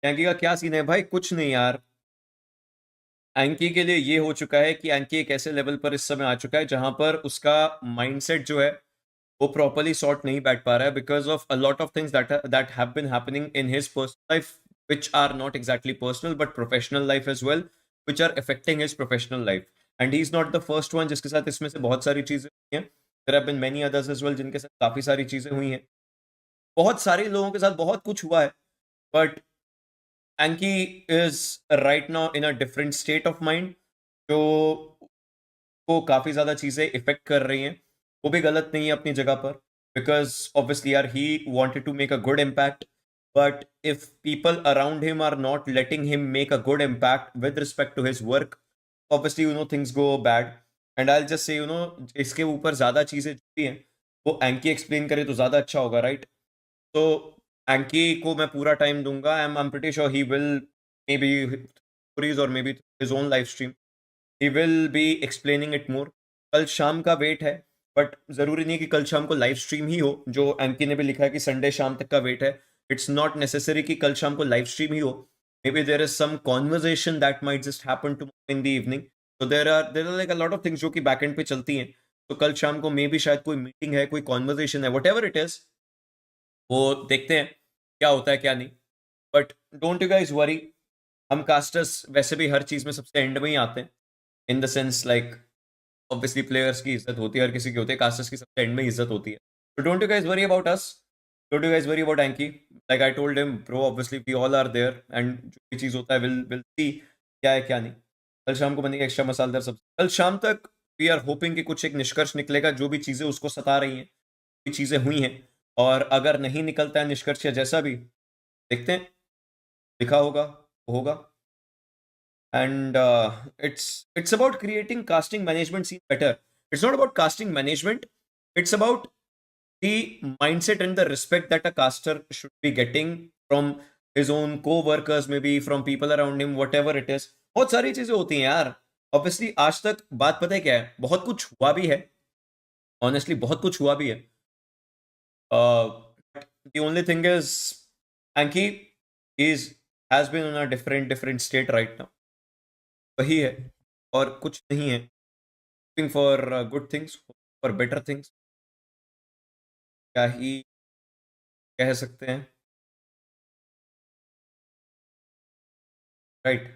एंकी का क्या सीन है भाई? कुछ नहीं यार। एंकी के लिए ये हो चुका है कि एंकी एक ऐसे लेवल पर इस समय आ चुका है जहां पर उसका माइंडसेट जो है वो प्रॉपरली सॉर्ट नहीं बैठ पा रहा है, because of a lot of things that have been happening in his personal life, which are not exactly personal but professional life as well, which are affecting his professional life. And he's not the first one जिसके साथ इसमें से बहुत सारी चीजें हुई हैं. There have been many others as well जिनके साथ काफी सारी चीजें हुई हैं. बहुत सारे लोगों के साथ बहुत कुछ हुआ है. But Anki is right now in a different state of mind जो को काफी ज्यादा चीजें इफेक्ट कर रही हैं. वो भी गलत नहीं है अपनी जगह पर, बिकॉज ऑब्वियसली यार he wanted to make a good impact. But if people around him are not letting him make a good impact with respect to his work, obviously things go bad. And I just say इसके ऊपर ज्यादा चीजें जो भी हैं वो एंकी explain करे तो ज्यादा अच्छा होगा, राइट? तो एंकी को मैं पूरा टाइम दूंगा. I am pretty sure he will maybe stories और maybe his own live stream he will be explaining it more. कल शाम का वेट है, बट जरूरी नहीं कि कल शाम को लाइव स्ट्रीम ही हो. जो एंकी ने भी लिखा है कि संडे शाम तक का वेट है, इट्स नॉट नेसेसरी कि कल शाम को लाइव स्ट्रीम ही हो. Maybe there is some conversation that might just happen to in the evening. तो there are like a lot of things जो कि बैक एंड पे चलती हैं. तो कल शाम को मे बी शायद कोई मीटिंग है, कोई कॉन्वर्जेशन है, वट एवर इट इज, वो देखते हैं क्या होता है क्या नहीं. But don't you guys worry. हम कास्टर्स वैसे भी हर चीज में सबसे एंड में ही आते हैं. In the sense like obviously players की इज्जत होती है, हर किसी की होती है, कास्टर्स की सबसे एंड में इज्जत होती है. तो don't you guys worry about us. Don't you guys worry about Anky. Like I told him bro, obviously we all are there and जो भी चीज होता है विल विल सी क्या है क्या नहीं. कल शाम को बनेगा एक्स्ट्रा मसालेदार सब्जी. कल शाम तक वी आर होपिंग कि कुछ एक निष्कर्ष निकलेगा. जो भी चीजें उसको सता रही हैं, भी चीजें हुई हैं, और अगर नहीं निकलता है निष्कर्ष या जैसा भी, देखते हैं, लिखा होगा होगा. And it's about creating casting management scene better. It's not about casting management. It's about the mindset and the respect that a caster should be getting from his own co-workers, maybe from people around him, whatever it is. बहुत सारी चीजें होती हैं यार. Obviously आज तक बात पता है क्या है, बहुत कुछ हुआ भी है. ऑनेस्टली बहुत कुछ हुआ भी है. The only thing is Anki is has been in a different state right now. वही है और कुछ नहीं है. Hoping for good things, for better things, क्या ही कह सकते हैं, राइट?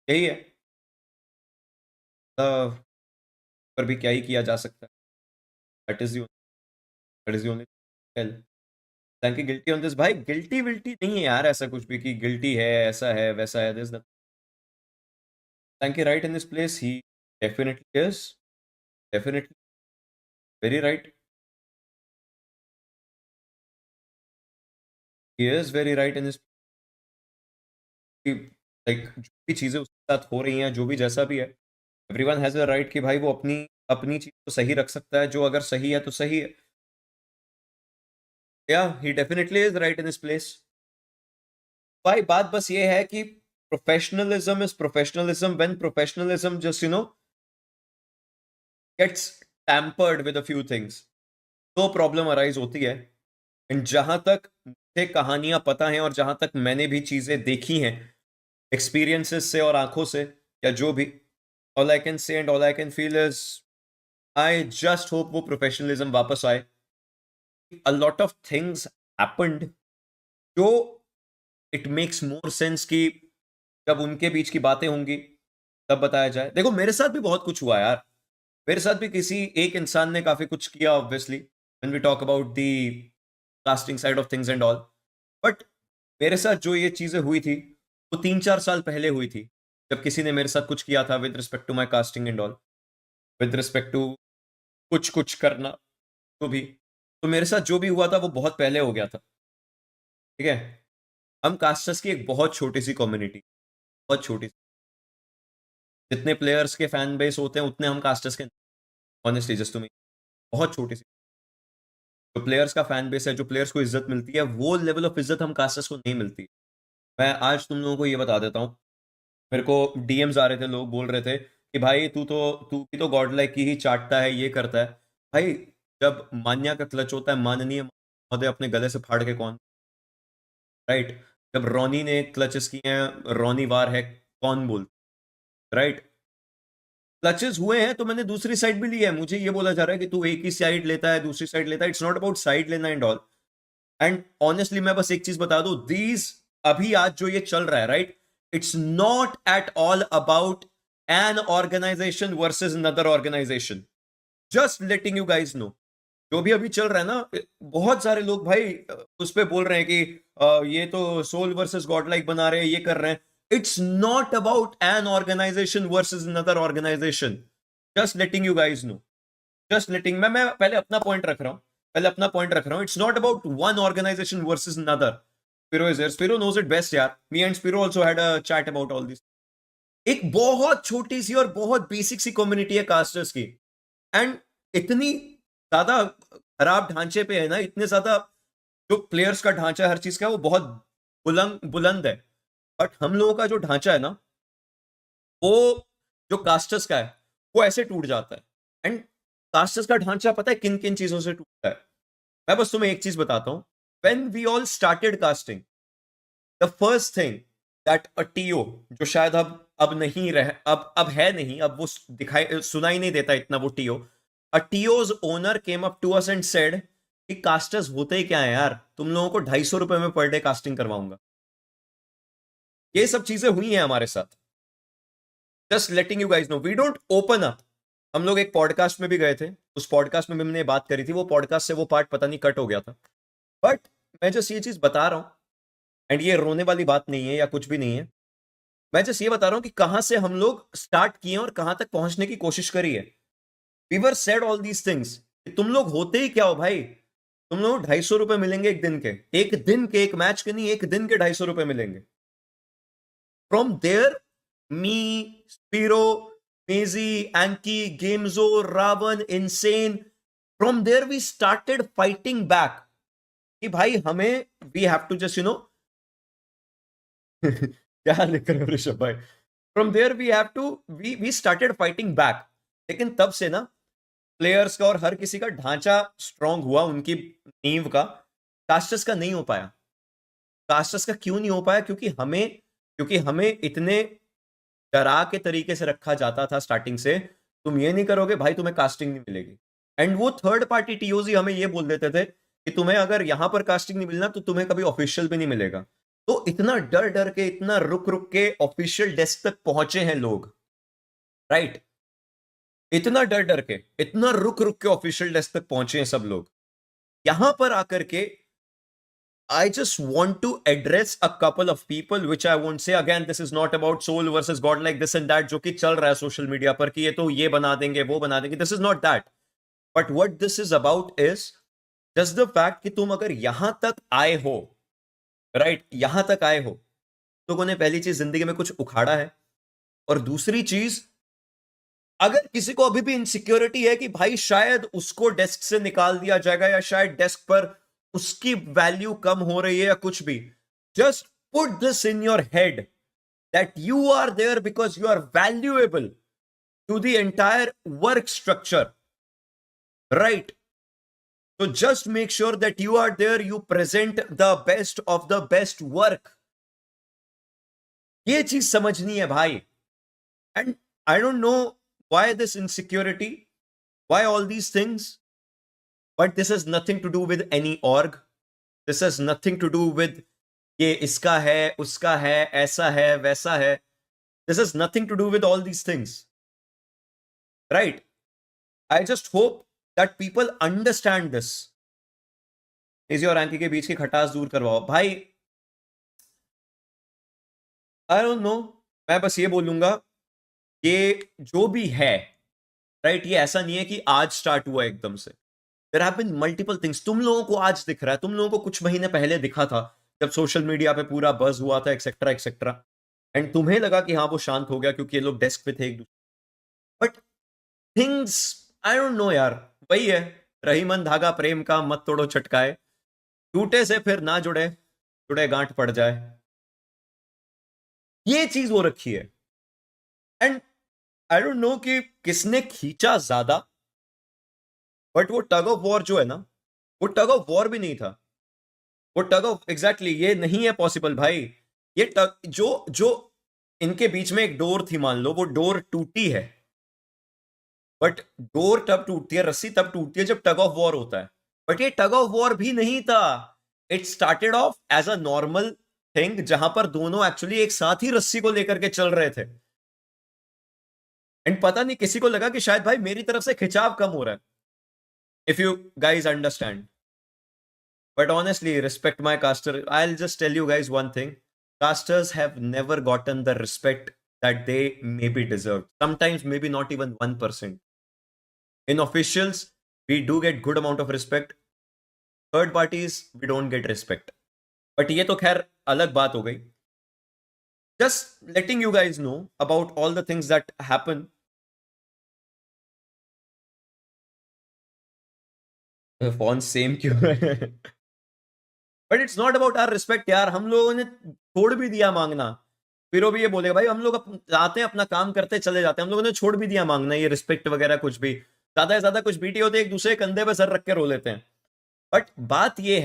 यही है. पर भी क्या ही किया जा सकता है. That is the tale. Thank you guilty on this भाई. गिल्टी विल्टी नहीं है यार ऐसा कुछ भी कि गिल्टी है, ऐसा है वैसा है. This thank you right in this place. He definitely is. Definitely very right. He is very right in this. Like जो भी चीजें उसके साथ हो रही हैं, जो भी जैसा भी है, एवरीवन हैज अ राइट कि भाई वो अपनी अपनी चीज को सही रख सकता है. जो अगर सही है तो सही है. Yeah he definitely is right in this place. भाई बात बस ये है कि professionalism is professionalism when professionalism just gets tampered with a few things, तो प्रॉब्लम अराइज होती है. एंड जहां तक मुझे कहानियां पता हैं और जहां तक मैंने भी चीजें देखी हैं एक्सपीरियंसेस से और आंखों से, या जो भी, all I can say and all I can feel is I just hope वो प्रोफेशनलिज्म वापस आए. अ लॉट ऑफ थिंग्स हैपेंड जो इट मेक्स मोर सेंस कि जब उनके बीच की बातें होंगी तब बताया जाए. देखो मेरे साथ भी बहुत कुछ हुआ यार. मेरे साथ भी किसी एक इंसान ने काफी कुछ किया, obviously when we talk about the casting side of things and all. But मेरे साथ जो ये चीजें हुई थी वो 3-4 साल पहले हुई थी, जब किसी ने मेरे साथ कुछ किया था with respect to my casting and all, with respect to कुछ कुछ करना, तो भी. तो मेरे साथ जो भी हुआ था वो बहुत पहले हो गया था. ठीक है. हम कास्टर्स की एक बहुत छोटी सी कम्युनिटी, बहुत छोटी सी. जितने प्लेयर्स के फैन बेस होते हैं उतने हम कास्टर्स के, ऑनेस्टली जस्ट टू मी, बहुत छोटी सी. जो प्लेयर्स का फैन बेस है, जो प्लेयर्स को इज्जत मिलती है, वो लेवल ऑफ इज्जत हम कास्टर्स को नहीं मिलती. मैं आज तुम लोगों को ये बता देता हूँ. मेरे को डीएम्स आ रहे थे, लोग बोल रहे थे कि भाई तू भी तो गॉड लाइक की ही चाटता है, ये करता है. भाई जब मान्या का क्लच होता है, माननीय महोदय अपने गले से फाड़ के कौन, राइट? जब रॉनी ने क्लचेस किए हैं, रॉनी वार है, कौन बोल, राइट? क्लचेस हुए हैं तो मैंने दूसरी साइड भी ली है। मुझे ये बोला जा रहा है कि तू एक ही साइड लेता है, दूसरी साइड लेता है। इट्स नॉट अबाउट साइड लेना एंड ऑल। एंड ऑनेस्टली मैं बस एक चीज बता दूं, दीज अभी आज जो ये चल रहा है, right, it's not at all about an organisation versus another organisation. Just letting you guys know, जो भी अभी चल रहा है ना, बहुत सारे लोग भाई उस पे बोल रहे हैं कि ये तो सोल वर्सेस गॉड लाइक बना रहे हैं, ये कर रहे हैं। It's not about an organisation versus another organisation. Just letting you guys know, just letting, मैं पहले अपना पॉइंट रख रहा हूं, पहले अपना पॉइंट रख रहा हूं। It's not about one organization versus another. Spiro is here, Spiro knows it best यार। Me and Spiro also had a chat about all this. एक बहुत छोटी सी और बहुत बेसिक सी कम्युनिटी है कास्टर्स की, एंड इतनी ज्यादा खराब ढांचे पे है ना, इतने ज्यादा जो प्लेयर्स का ढांचा है हर चीज का, वो बहुत बुलंद बुलंद है। बट हम लोगों का जो ढांचा है ना, वो जो कास्टर्स का है, वो ऐसे टूट जाता है। एंड कास्टर्स का ढांचा पता है किन किन चीजों से टूटता है? मैं बस तुम्हें एक चीज बताता हूं। When we all started casting, the first thing that a TO, जो शायद अब नहीं रह, अब है नहीं, अब वो दिखाई सुनाई नहीं देता इतना वो TO. A TO's owner came up to us and said कि कास्टर्स होते ही क्या है यार, तुम लोगों को ₹250 में पर डे कास्टिंग करवाऊंगा। ये सब चीजें हुई हैं हमारे साथ। Just letting you guys know, we don't open up. हम लोग एक पॉडकास्ट में भी गए थे, उस पॉडकास्ट में भी हमने बात करी थी, वो पॉडकास्ट से वो पार्ट पता नहीं कट हो गया था। बट मैं जस्ट ये चीज बता रहा हूं, एंड ये रोने वाली बात नहीं है या कुछ भी नहीं है। मैं जस्ट ये बता रहा हूं कि कहां से हम लोग स्टार्ट किए और कहां तक पहुंचने की कोशिश करी है। We were said all these things. तुम लोग होते ही क्या हो भाई? तुम लोग ₹250 मिलेंगे एक दिन के, एक दिन के, एक मैच के नहीं, एक दिन के ₹250 मिलेंगे। From there, me, Spiro, Mezzy, Anky, Gamezo, Ravan, Insane, from there we started fighting back कि भाई हमें, वी हैव टू जस्ट क्या लिख रहे हो ऋषभ भाई? From there we have to, we started fighting back. लेकिन तब से ना, प्लेयर्स का और हर किसी का ढांचा स्ट्रांग हुआ, उनकी नींव का। कास्टर्स का नहीं हो पाया। कास्टर्स का क्यों नहीं हो पाया? क्योंकि हमें इतने डरा के तरीके से रखा जाता था स्टार्टिंग से, तुम ये नहीं करोगे भाई तुम्हें कास्टिंग नहीं मिलेगी। एंड वो थर्ड पार्टी टीओजी हमें ये बोल देते थे कि तुम्हें अगर यहां पर कास्टिंग नहीं मिलना तो तुम्हें कभी ऑफिशियल भी नहीं मिलेगा। तो इतना डर डर के, इतना रुक रुक के ऑफिशियल डेस्क तक पहुंचे हैं लोग, राइट? इतना डर डर के, इतना रुक रुक के ऑफिशियल डेस्क तक पहुंचे हैं सब लोग। यहां पर आकर के I just want to address a couple of people, which I won't say again. This is not about soul versus God like this and that, जो कि चल रहा है सोशल मीडिया पर कि ये तो ये बना देंगे, वो बना देंगे. This is not that. But what this is about is just the fact कि तुम अगर यहां तक आए हो, राइट, यहां तक आए हो, लोगों ने पहली चीज जिंदगी में कुछ उखाड़ा है, और दूसरी चीज, अगर किसी को अभी भी इनसिक्योरिटी है कि भाई शायद उसको डेस्क से निकाल दिया जाएगा या शायद डेस्क पर उसकी वैल्यू कम हो रही है या कुछ भी, just put this in your head that you are there because you are valuable to the entire work structure, right? So just make sure that you are there, you present the best of the best work. ये चीज समझनी है भाई. And I don't know why this insecurity, why all these things, but this has nothing to do with any org. This has nothing to do with ये इसका है, उसका है, ऐसा है, वैसा है. This has nothing to do with all these things, right? I just hope that people understand this. इसी और एंकी के बीच की खटास दूर करवाओ भाई. आई डोंट नो, मैं बस ये बोलूंगा, ये जो भी है, राइट, ये ऐसा नहीं है कि आज स्टार्ट हुआ एकदम से. There have been multiple things. तुम लोगों को आज दिख रहा है, तुम लोगों को कुछ महीने पहले दिखा था जब सोशल मीडिया पे पूरा बज हुआ था, एक्सेट्रा एक्सेट्रा, एंड तुम्हें लगा कि हाँ वो शांत हो गया क्योंकि ये लोग डेस्क पे थे एक दूसरे. But things, I don't no यार, वही है, रही मन धागा प्रेम का, मत तोड़ो चटकाए, टूटे से फिर ना जुड़े, जुड़े गांठ पड़ जाए. ये चीज हो रखी है. एंड आई डोंट नो कि किसने खींचा ज्यादा, बट वो टग ऑफ वॉर जो है ना, वो टग ऑफ वॉर भी नहीं था, वो टग ऑफ एग्जैक्टली ये नहीं है पॉसिबल भाई। ये टग जो जो इनके बीच में एक डोर थी, मान लो वो डोर टूटी है, बट डोर तब टूटती है, रस्सी तब टूटती है जब टग ऑफ वॉर होता है। बट ये टग ऑफ वॉर भी नहीं था। It started off as a normal thing जहां पर दोनों एक्चुअली एक साथ ही रस्सी को लेकर के चल रहे थे। एंड पता नहीं किसी को लगा कि शायद भाई मेरी तरफ से खिंचाव कम हो रहा है, if you guys understand. But honestly, respect my caster. I'll just tell you guys one thing. Casters have never gotten the respect that they maybe deserve. Sometimes maybe not even 1%. In officials, we do get good amount of respect. Third parties, we don't get respect. But ये तो खैर अलग बात हो गई. Just letting you guys know about all the things that happen. Font same क्यों है? But it's not about our respect यार। हम लोगों ने छोड़ भी दिया मांगना। फिर वो भी ये बोलेगा भाई हम लोग आते हैं अपना काम करते चले जाते हैं, हम लोगों ने छोड़ भी दिया मांगना ये रिस्पेक्ट वगैरह कुछ भी। ज्यादा से ज्यादा कुछ बीटी होते एक दूसरे कंधे पे सर रख के रो लेते हैं। बट बात ये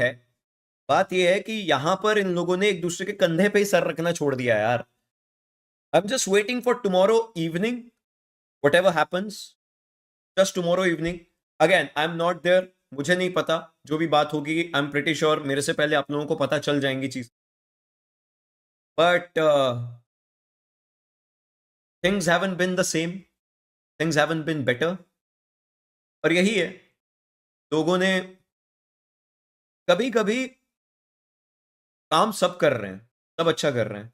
है कि यहां पर इन लोगों ने एक दूसरे के कंधे पे ही सर रखना छोड़ दिया यार। I am just waiting for tomorrow evening, whatever happens, just tomorrow evening. Again I am not there, मुझे नहीं पता, जो भी बात होगी आई एम प्रिटी श्योर मेरे से पहले आप लोगों को पता चल जाएंगी चीज। But things haven't been the same, things haven't been better. और यही है, लोगों ने कभी कभी काम सब कर रहे हैं, सब अच्छा कर रहे हैं,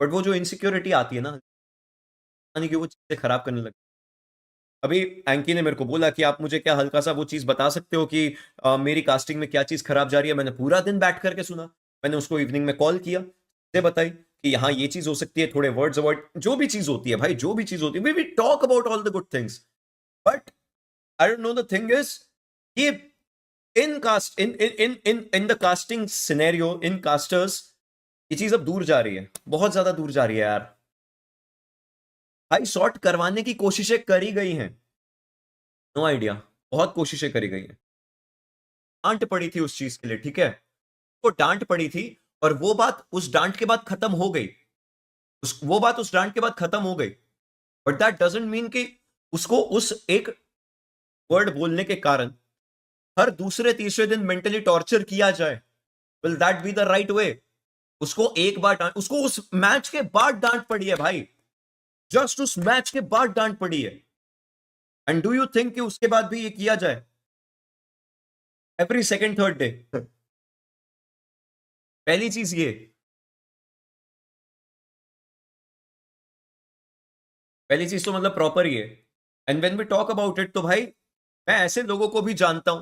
बट वो जो इनसिक्योरिटी आती है ना, यानी कि वो चीजें खराब करने लगती। अभी एंकी ने मेरे को बोला कि आप मुझे क्या हल्का सा वो चीज बता सकते हो कि मेरी कास्टिंग में क्या चीज खराब जा रही है। मैंने पूरा दिन बैठ करके सुना, मैंने उसको इवनिंग में कॉल किया, से बताई कि यहाँ ये चीज हो सकती है, थोड़े वर्ड्स अवॉइड, जो भी चीज होती है भाई, जो भी चीज होती है, we talk about all the good things. But I don't know, the thing is ये in cast in in in in in the casting scenario, in casters, ये चीज अब दूर जा रही है, बहुत ज्यादा दूर जा रही है यार। भाई सॉर्ट करवाने की कोशिशें करी गई हैं, नो आइडिया, बहुत कोशिशें करी गई हैं। डांट पड़ी थी उस चीज के लिए, ठीक है, वो डांट पड़ी थी, और वो बात उस डांट के बाद खत्म हो गई, वो बात उस डांट के बाद खत्म हो गई। बट दैट डजंट मीन कि उसको उस एक वर्ड बोलने के कारण हर दूसरे तीसरे दिन मेंटली टॉर्चर किया जाए। Will that be the right way? उसको एक बार डांट, उसको उस मैच के बाद डांट पड़ी है भाई, जस्ट उस मैच के बाद डांट पड़ी है। एंड डू यू थिंक कि उसके बाद भी ये किया जाए एवरी सेकेंड थर्ड डे? पहली चीज ये, पहली चीज तो मतलब प्रॉपर ये। And when we talk about it, तो भाई मैं ऐसे लोगों को भी जानता हूं,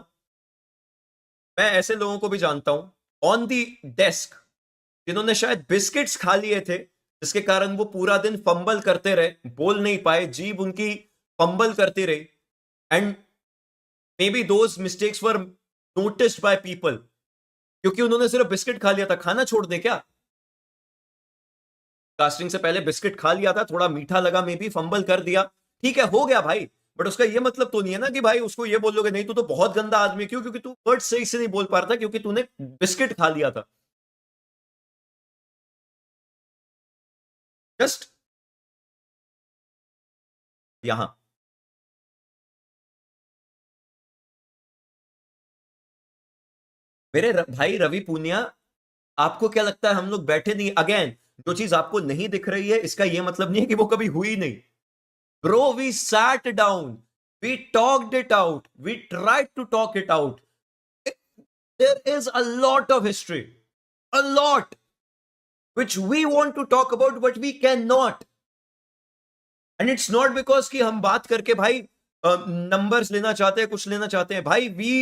मैं ऐसे लोगों को भी जानता हूं ऑन दी डेस्क, जिन्होंने शायद बिस्किट्स खा लिए थे, जिसके कारण वो पूरा दिन फंबल करते रहे, बोल नहीं पाए, जीभ उनकी फंबल करती रही। And may be those mistakes were noticed by people, क्योंकि उन्होंने सिर्फ बिस्किट खा लिया था। खाना छोड़ दे क्या? कास्टिंग से पहले बिस्किट खा लिया था, थोड़ा मीठा लगा, मे बी फंबल कर दिया, ठीक है, हो गया भाई। बट उसका ये मतलब तो नहीं है ना कि भाई उसको ये बोलोगे नहीं तू तो बहुत गंदा आदमी है। क्यों? क्योंकि तू वर्ड सही से नहीं बोल पा रहा था, क्योंकि तूने बिस्किट खा लिया था। जस्ट यहां मेरे भाई रवि पूनिया, आपको क्या लगता है हम लोग बैठे नहीं? अगेन, जो चीज आपको नहीं दिख रही है इसका ये मतलब नहीं है कि वो कभी हुई नहीं। Bro, we sat down, we talked it out, we tried to talk it out. There is a lot of history, a lot which we want to talk about but we cannot. And it's not because कि हम बात करके भाई numbers लेना चाहते हैं, कुछ लेना चाहते हैं भाई। we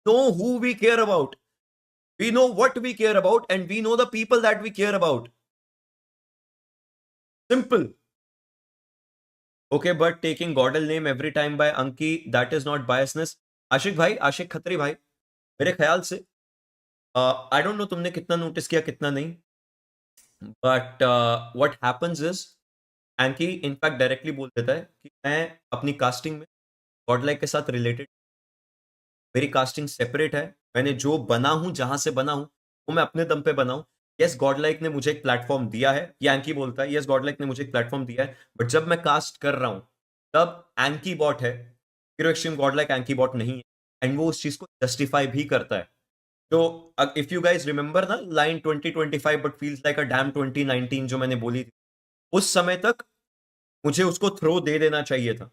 know who we care about, we know what we care about, and we know the people that we care about. Simple. Okay, but taking Godel name every time by Anki, that is not biasness. आशिक भाई, आशिक खत्री भाई, मेरे ख्याल से आई don't no तुमने कितना notice किया कितना नहीं, but what happens is, Anky in fact directly बोल देता है कि मैं अपनी कास्टिंग में गॉडलाइक के साथ रिलेटेड मेरी कास्टिंग सेपरेट है। मैंने जो बना हूँ, जहाँ से बना हूँ, वो मैं अपने दम पे बना हूँ। यस, गॉडलाइक ने मुझे एक प्लेटफ़ॉर्म दिया है, यांकी बोलता है, यस गॉडलाइक ने मुझे एक प्लेटफ़ॉर्म दिया है, बट जब मैं कास्ट कर रहा हूँ, तब एंकी बॉट है, हीरो एक्सट्रीम गॉडलाइक एंकी बॉट नहीं है, एंड वो उस चीज़ को जस्टिफाई भी करता है। तो इफ यू गाइस रिमेंबर ना line 2025 but feels like a dam 2019 जो मैंने बोली थी, उस समय तक मुझे उसको थ्रो दे देना चाहिए था।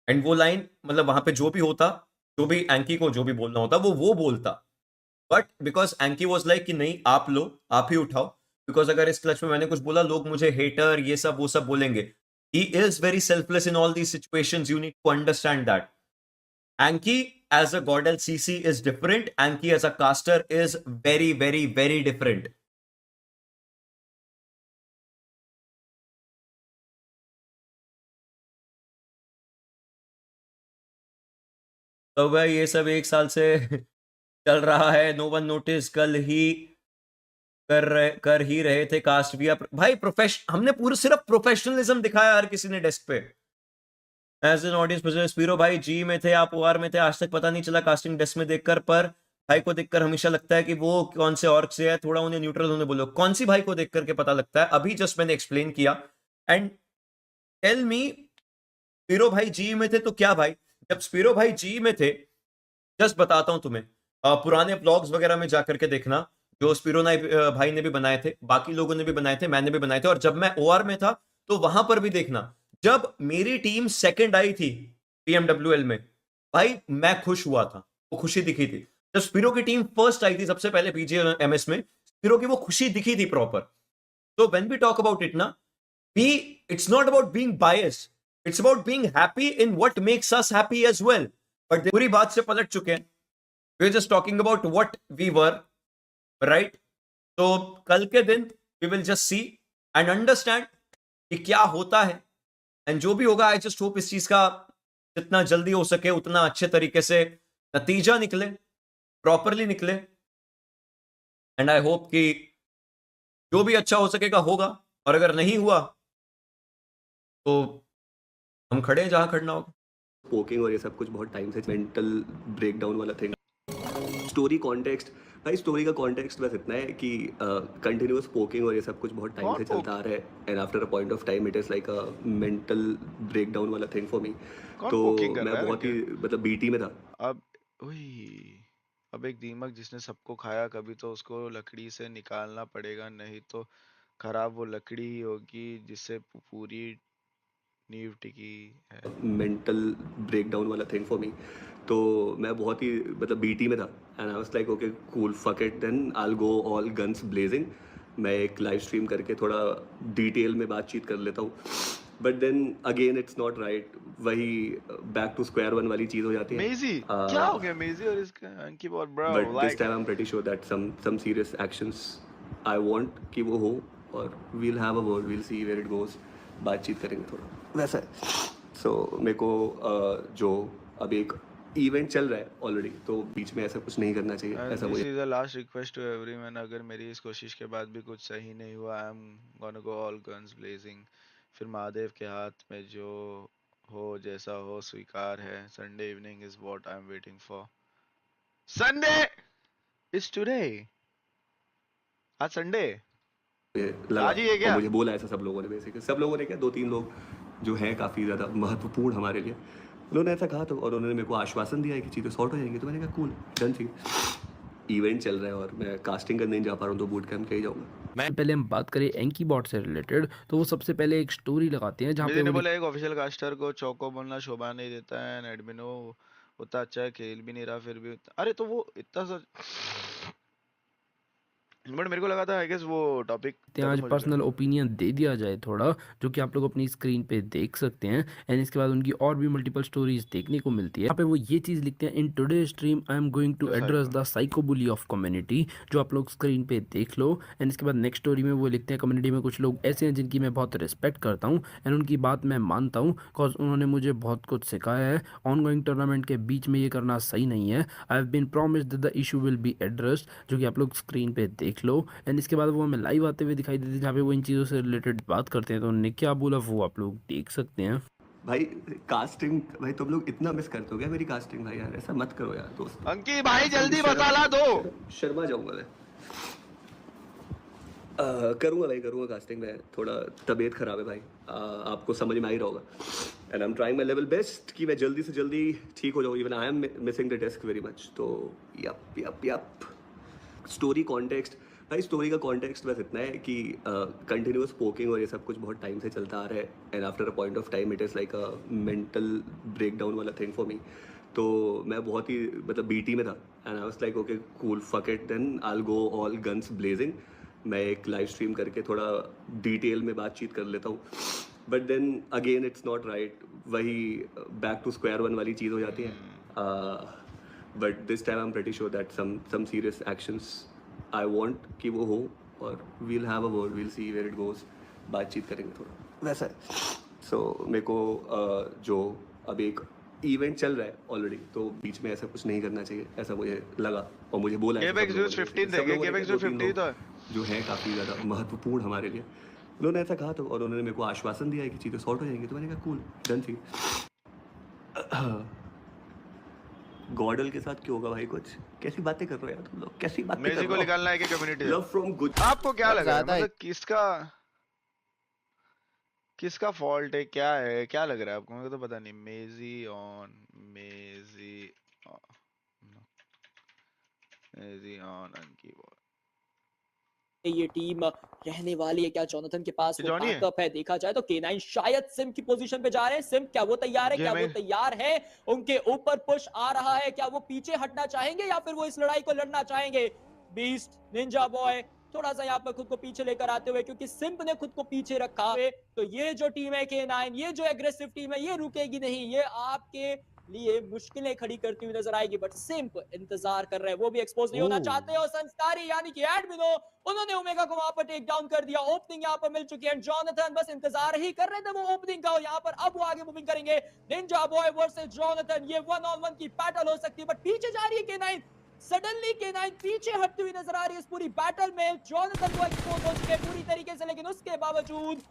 एंड वो लाइन मतलब वहां पे जो भी होता, जो भी एंकी को जो भी बोलना होता, वो बोलता। बट बिकॉज एंकी वॉज लाइक कि नहीं, आप लो, आप ही उठाओ, बिकॉज अगर इस क्लच में मैंने कुछ बोला, लोग मुझे हेटर ये सब वो सब बोलेंगे। He is very selfless in all these situations, you need to understand that. Anky as a god LCC is different. Anki as a caster is very, very, very different. तो भाई ये सब एक साल से चल रहा है। नो वन नोटिस, कल ही कर ही रहे थे कास्ट भी। भाई हमने पूरे सिर्फ प्रोफेशनलिज्म दिखाया हर किसी ने डेस्क पे। As an audience present, Spiro भाई जी में थे, आप ओआर में थे, आज तक पता नहीं चला कास्टिंग डेस्क में देखकर, पर भाई को देखकर हमेशा लगता है कि वो कौन से ऑर्क से है। थोड़ा उन्हें न्यूट्रल होने बोलो। कौन सी भाई को देख करके पता लगता है? अभी जस्ट मैंने एक्सप्लेन किया। एंड टेल मी, स्पीरो भाई जी में थे तो क्या भाई? जब स्पीरो भाई जी में थे, जस्ट बताता हूं तुम्हें, पुराने ब्लॉग्स वगैरह में जाकर के देखना, जो स्पीरो भाई ने भी बनाए थे, बाकी लोगों ने भी बनाए थे, मैंने भी बनाए थे। और जब मैं ओआर में था तो वहां पर भी देखना, जब मेरी टीम सेकंड आई थी पीएमडब्ल्यूएल में, भाई मैं खुश हुआ था, वो खुशी दिखी थी। जब स्पीरो की टीम फर्स्ट आई थी सबसे पहले पीजीएमएस में, स्पीरो की वो खुशी दिखी थी प्रॉपर। तो when we talk about it ना, we it's not about being biased, it's about being happy in what makes us happy as well. But पूरी बात से पलट चुके हैं। we're just talking about what we were, right? तो कल के दिन we will just see and understand कि क्या होता है। एंड जो भी होगा, आई जस्ट होप इस चीज का जितना जल्दी हो सके उतना अच्छे तरीके से नतीजा निकले, प्रॉपरली निकले। एंड आई होप कि जो भी अच्छा हो सकेगा होगा, और अगर नहीं हुआ तो हम खड़े हैं जहां खड़ना होगा। स्पोकिंग और ये सब कुछ बहुत टाइम से मेंटल ब्रेकडाउन वाला थिंग। स्टोरी कॉन्टेक्स्ट, भाई स्टोरी का कॉन्टेक्स्ट बस इतना है कि कंटिन्यूअस स्पोकिंग और ये सब कुछ बहुत टाइम से चलता आ रहा है, and after a point of time it is like a mental breakdown वाला थिंग फॉर मी। तो मैं बहुत ही मतलब बीटी में था। अब अब एक दीमक जिसने सबको खाया, कभी तो उसको लकड़ी से निकालना पड़ेगा, नहीं तो खराब वो लकड़ी ही होगी जिससे पूरी नींव टिकी है। मेंटल ब्रेकडाउन वाला थिंग फॉर मी। तो मैं बहुत ही मतलब बीटी में था, and I was like okay cool fuck it, then I will go all guns blazing. मैं एक लाइव स्ट्रीम करके थोड़ा डिटेल में बातचीत कर लेता हूँ, but then again it's not right. वही बैक टू स्क्वायर वन वाली चीज हो जाती है। मेजी क्या हो गया मेजी और इसका अंकी बॉट bro? But this time I am pretty sure that some serious actions I want कि वो हो, और we'll have a word, we'll see where it goes. बातचीत करेंगे थोड़ा वैसा है। सो मेरे को जो अब एक इवेंट चल रहा है ऑलरेडी, तो बीच में ऐसा कुछ नहीं करना चाहिए। ऐसा दिस कोई is the last request to everyone, अगर मेरी इस कोशिश के बाद भी कुछ सही नहीं हुआ, I am gonna go all guns blazing. फिर महादेव के हाथ में जो हो, जैसा हो स्वीकार है। Sunday evening is what I am waiting for. Sunday is today. आज संडे लगा, आज ही है और क्या? मुझे बोला ऐसा सब लोगों ने, बेसिकली सब लोगों ने, क्या 2-3 लोग जो हैं काफ़ी ज़्यादा महत्वपूर्ण हमारे लिए, उन्होंने ऐसा कहा। तो और उन्होंने मेरे को आश्वासन दिया है कि चीज़ें सॉर्ट हो जाएंगी। तो मैंने कहा कूल, डन थी। इवेंट चल रहा है और मैं कास्टिंग करने नहीं जा पा रहा हूँ, तो बूट कैंप कहीं जाऊँगा। पहले हम बात करें एंकी बॉट से रिलेटेड, तो वो सबसे पहले एक स्टोरी लगाते हैं जहाँ पे मेजी ने वो बोला एक ऑफिशियल कास्टर को चौको बोलना शोभा नहीं देता है, एडमिनो उतना अच्छा खेल भी नहीं रहा फिर भी अरे तो वो इतना सा, बट मेरे को लगा था आई गेस वो टॉपिक आज खत्म हो चुका पर्सनल है। ओपिनियन दे दिया जाए थोड़ा, जो कि आप लोग अपनी स्क्रीन पे देख सकते हैं। एंड इसके बाद उनकी और भी मल्टीपल स्टोरीज देखने को मिलती है। यहाँ पे वो ये चीज़ लिखते हैं, in today stream I am going to address the psycho bully of community, जो आप लोग स्क्रीन पे देख लो। एंड इसके बाद नेक्स्ट स्टोरी में वो लिखते हैं, कम्युनिटी में कुछ लोग ऐसे हैं जिनकी मैं बहुत रिस्पेक्ट करता हूँ एंड उनकी बात मैं मानता हूँ, बिकॉज उन्होंने मुझे बहुत कुछ सिखाया है। ऑन गोइंग टूर्नामेंट के बीच में ये करना सही नहीं है। I have been promised that the issue will be addressed, जो कि आप लोग स्क्रीन पे देख लो। एंड इसके बाद वो हमें लाइव आते हुए दिखाई देते हैं, जहाँ पे वो इन चीज़ों से रिलेटेड बात करते हैं। तो उन्होंने क्या बोला वो आप लोग देख सकते हैं। भाई कास्टिंग, भाई तुम लोग इतना मिस करते हो क्या मेरी कास्टिंग? भाई यार ऐसा मत करो यार दोस्त। अंकी भाई जल्दी शर्मा मसाला दो। शर्मा जाऊंगा मैं। करूंगा भाई, करूंगा कास्टिंग में। थोड़ा तबीयत खराब है भाई, आपको समझ में आ ही रहा होगा। And I am trying my level best कि मैं जल्दी से जल्दी ठीक हो जाऊँ। Even I am missing the desk very much. तो yup yup yup. Story context, भाई स्टोरी का कॉन्टेक्स्ट बस इतना है कि कंटिन्यूस स्पोकिंग और ये सब कुछ बहुत टाइम से चलता आ रहा है। And after a point of time it is like a mental break down वाला थिंग फॉर मी। तो मैं बहुत ही मतलब बीटी में था and I was like okay cool fuck it then I will go all guns blazing. मैं एक लाइव स्ट्रीम करके थोड़ा डिटेल में बातचीत कर लेता हूँ। But then again it's not right, वही बैक टू स्क्वायर वन वाली चीज़ हो जाती है। But this time I am pretty sure that some serious actions I want कि वो हो, और we'll have a word, we'll see where it goes. बातचीत करेंगे थोड़ा वैसा है। सो मेरे को जो अभी एक इवेंट चल रहा है ऑलरेडी, तो बीच में ऐसा कुछ नहीं करना चाहिए, ऐसा मुझे लगा और मुझे बोला है गेम सब एक्स लोगों ड्यूज ने। 15 सब देंगे, लोगों ने गेम क्या, एक्स दो ड्यूज तीन 15 लोग तो है। जो है काफ़ी ज़्यादा महत्वपूर्ण हमारे लिए, उन्होंने ऐसा कहा। तो और उन्होंने मेरे को आश्वासन दिया है कि चीज़ें सॉर्ट हो जाएंगी। तो मैंने कहा कूल डन थी। गॉडल के साथ क्यों होगा भाई कुछ? कैसी बातें कर रहे हो यार तुम लोग, कैसी बातें कर मेजी को रहे हो? निकालना है कि कम्युनिटी से? Love from good. आपको क्या बहुत लग रहा है, ज्यादा मतलब किसका फॉल्ट है, क्या है, क्या लग रहा है आपको? मेरे को तो पता नहीं। मेजी ऑन, मेजी ऑन अंकी बॉल। ये टीम रहने वाली है क्या? जोनाथन के पास ये वो जॉनी है? बैकअप है। देखा जाए तो K9 शायद सिम की पोजीशन पे जा रहे हैं। सिम क्या वो तैयार है? क्या गेम वो है। तैयार है? उनके ऊपर पुश आ रहा है। क्या वो पीछे हटना चाहेंगे या फिर वो इस लड़ाई को लड़ना चाहेंगे? बीस्ट, निंजा बॉय थोड़ा सा यहाँ पर खुद को पीछे लेकर आते हुए, क्योंकि सिम्प ने खुद को पीछे रखा है। तो ये जो टीम है K9, ये जो एग्रेसिव टीम है, ये रुकेगी नहीं। ये आपके लिए मुश्किलें खड़ी करती हुई नजर आएगी। बट सिम्प इंतजार कर रहे हैं, वो भी एक्सपोज नहीं होना चाहते। और संस्कारी यानी कि एडमिनो, उन्होंने ओमेगा को वहां पर टेक डाउन कर दिया। ओपनिंग यहाँ पर मिल चुकी है। जॉनथन बस इंतजार ही कर रहे थे वो ओपनिंग का, और यहाँ पर अब वो आगे मूविंग करेंगे। निंजा बॉय वर्सेस जॉनथन, ये 1-on-1 की बैटल हो सकती है। बट पीछे जा रही है K9। सडनली K9 पीछे हटती हुई नजर आ रही है इस पूरी बैटल में। जॉनथन को एक्सपोज हो चुके हैं पूरी तरीके से, लेकिन उसके बावजूद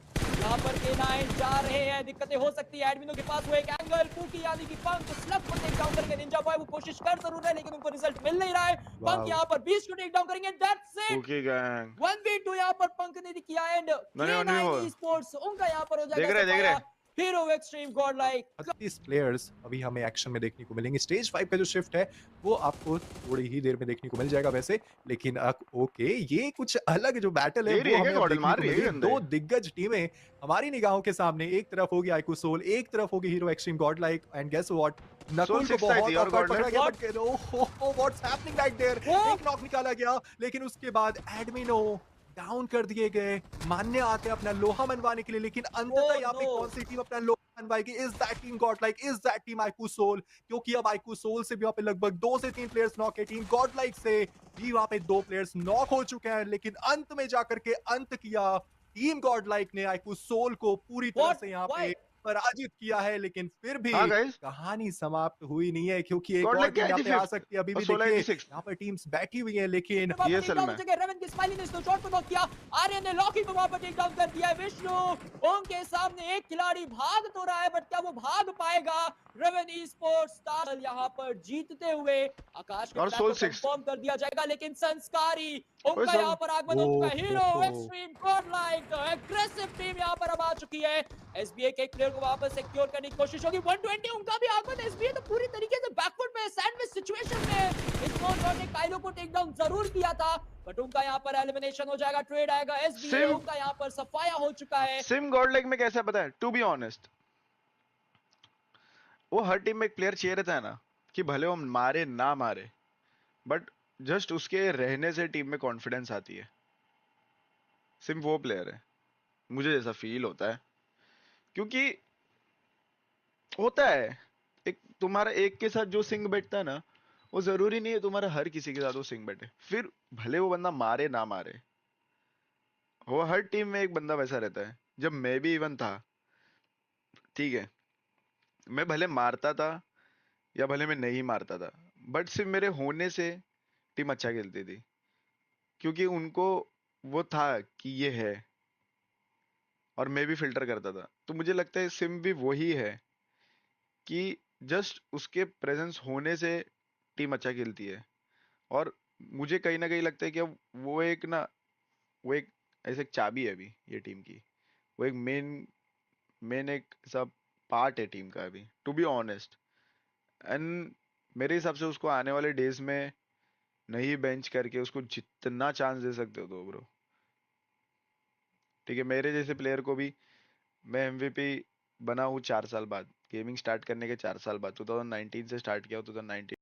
यहाँ पर K9 जा रहे हैं। दिक्कतें हो सकती है। एडमिनो के पास वो एक एंगल, पूकी यानी कि पंक स्लब को टेक डाउन करके निंजा बॉय वो कोशिश कर जरूर है, लेकिन उनको रिजल्ट मिल नहीं रहा है। पंक यहाँ पर बीच को टेक डाउन करेंगे। That's it, cookie gang 1v2 यहाँ पर पंक ने किया। एंड मैंने K9 1v4 Esports उनका यहाँ पर हो देख जाएगा रहे देख रहे। सफाया। Hero extreme god like 30 players अभी हमें एक्शन में देखने को मिलेंगे। स्टेज 5 का जो शिफ्ट है वो आपको थोड़ी ही देर में देखने को मिल जाएगा वैसे, लेकिन ओके ये कुछ अलग जो बैटल है दे रही वो है क्या? हमें अब गॉडल देखने मार को रही है मिली। क्या दो अंदर? दिग्गज टीमें हमारी निगाहों के सामने, एक तरफ होगी आइकू सोल, एक तरफ होगी hero extreme god like. And guess what, Soul Nakul को 6 आई बहुत थी और ऑकवर्ड गॉड पकड़ा ने गया। But oh what's happening right there, एक नॉक निकाला गया, लेकिन उसके बाद एडमिनो डाउन कर दिए गए। मान्य आते हैं अपना लोहा मनवाने के लिए, लेकिन अंततः यहाँ पे कौन सी टीम अपना लोहा मनवाएगी? Is that team God like, is that team iQOO Soul? क्योंकि अब आइकू सोल से भी वहाँ पे लगभग 2 से 3 प्लेयर्स नॉक है। टीम गॉड लाइक से भी वहाँ पे 2 प्लेयर्स नॉक हो चुके हैं, लेकिन अंत में जाकर के अंत किया टीम गॉड लाइक ने आइकू सोल को पूरी तरह से यहाँ पे पराजित किया है। लेकिन फिर भी हाँ गाइस, कहानी समाप्त हुई नहीं है, क्योंकि एक गॉड और लाइक टीम क्या यहाँ थी पे आ 5th सकती है। अभी और भी 16 देखिए थी 6th। यहाँ पर टीम्स बैठी हुई है, लेकिन ESL में रेवन की स्माइली ने इसको शॉट पे नॉक किया। आर्यन ने लॉकी को वहां पर टेक डाउन कर दिया है। विष्णु ओम के सामने एक खिलाड़ी भाग तो रहा है, बट क्या वो भाग पाएगा? रेवन ई-स्पोर्ट्स स्टार यहाँ पर जीतते हुए आकाश के और प्लान सोल को 6। कंफर्म कर दिया जाएगा, लेकिन संस्कारी ओए उनका सोल यहाँ पर आगमन हो चुका है। हीरो ओहो। Extreme god like aggressive team यहाँ पर अब आ चुकी है। एसबीए के एक प्लेयर को वापस सिक्योर करने की कोशिश होगी। 120 उनका भी आगमन। एसबीए तो पूरी तरीके से बैकफुट में, सैंडविच सिचुएशन में। इस नॉन ने काइलो को टेक डाउन जरूर किया था, बट उनका यहाँ पर एलिमिनेशन हो जाएगा। ट्रेड आएगा एसबीए, सिम उनका यहाँ पर सफाया हो चुका है। सिम गॉड लाइक में कैसा पता है? टू बी ऑनेस्ट, वो हर टीम में एक प्लेयर चाहिए रहता है ना, कि भले वो मारे ना मारे, बट जस्ट उसके रहने से टीम में कॉन्फिडेंस आती है। सिम वो प्लेयर है, मुझे जैसा फील होता है। क्योंकि होता है, एक तुम्हारा एक के साथ जो सिंग बैठता है ना, वो जरूरी नहीं है तुम्हारा हर किसी के साथ वो सिंग बैठे। फिर भले वो बंदा मारे ना मारे, वो हर टीम में एक बंदा वैसा रहता है। जब मैं भी इवन था, ठीक है, मैं भले मारता था या भले मैं नहीं मारता था, बट सिर्फ मेरे होने से टीम अच्छा खेलती थी, क्योंकि उनको वो था कि ये है। और मैं भी फिल्टर करता था। तो मुझे लगता है सिम भी वही है कि जस्ट उसके प्रेजेंस होने से टीम अच्छा खेलती है। और मुझे कहीं ना कहीं लगता है कि अब वो एक ना, वो एक ऐसे एक चाबी है अभी ये टीम की। वो एक मेन मेन एक सब पार्ट है टीम का अभी, टू बी ऑनेस्ट। एंड मेरे हिसाब से उसको आने वाले डेज में नहीं बेंच करके उसको जितना चांस दे सकते हो दो ब्रो। ठीक है, मेरे जैसे प्लेयर को भी, मैं एमवीपी बना हूँ 4 साल बाद, गेमिंग स्टार्ट करने के 4 साल बाद, 2019 से स्टार्ट किया, 2019